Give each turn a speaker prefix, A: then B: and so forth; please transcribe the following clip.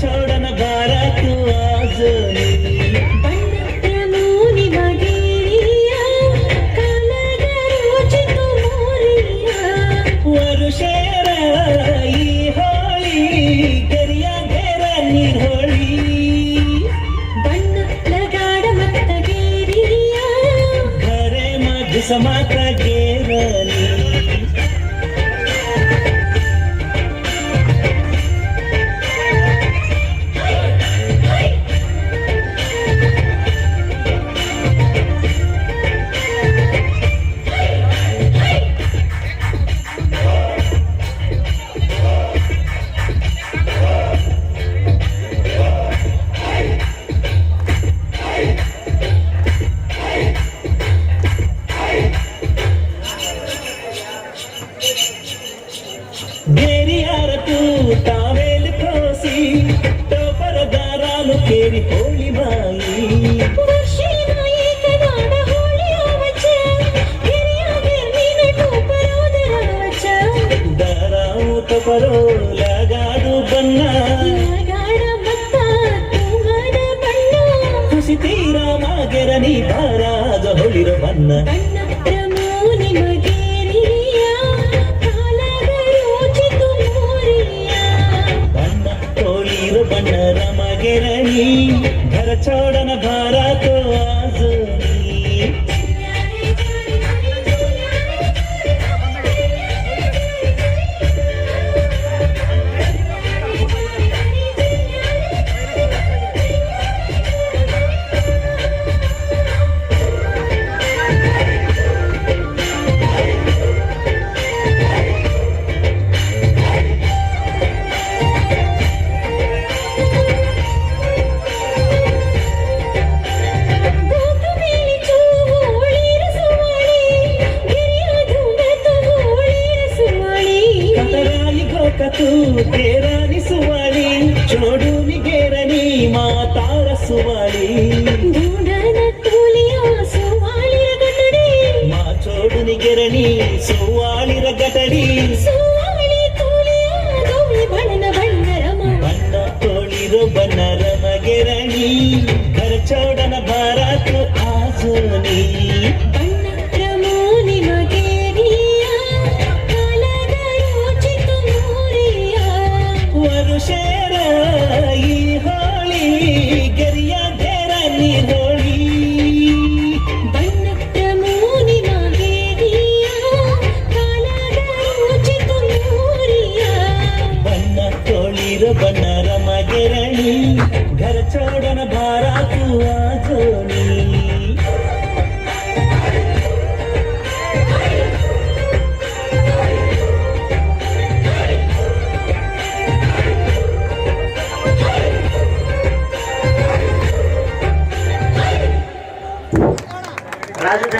A: छोड़न भारत आजनी
B: बन्नप्रमोनि मगेरिया कालगरोचित मोरिया
A: वरुषेर ಈ ಹೋಳಿ ಗೆರಿಯ ಗೆರ ನೀರ್ಹೋಳಿ
B: ಬಣ್ಣ ಲಗಾಡ ಮತ್ತ ಗೇರಿಯ
A: घरे मध समात गेरनी గేరియారకు తావేలు కోసి టోపరదారాలు కేరి హోళి బాయి
B: ವರ್ಷಿನಾಯಿ ಕನಾಡ ಹೋಳಿಯ ವಚ ಗಿರಿಯ ಗಿರ್ಮಿನ ಟೋಪರೋದರ ವಚ
A: ದಾರಾವು ತಪರೋ ಲಗಾಡು ಬನ್ನ
B: ಲಗಾಡ ಮತ್ತ ತುಮದ ಬಣ್ಣ
A: ಕುಸಿತೀರ ಮಾಗೆರನಿ ಬಾರಾಜ ಹೊಳಿರ ಬನ್ನ
B: ಬಣ್ಣ ಪ್ರಮೋನಿ ಮಗೇರಿಯ ಕಾಲಗರೋಚಿತ ಮೋರಿಯ
A: ಬಣ್ಣ ತೋಳಿರ ಬಣ್ಣ ರಮಗೆರನಿ घर छोड़न भारत आजनी कतू तेरानी सुवाली छोडूनी गेरनी मातार सुवाली
B: ढूंढन तुलिया सुवाली रगटड़ी
A: मा छोडूनी गेरनी सुवाली रगटड़ी
B: सुवाली तुलिया गौरी बಣ್ಣ बण्णरम
A: बण्ण तोಳಿರೋ बण्णरम गेरनी घर छोड़न भारत आजनी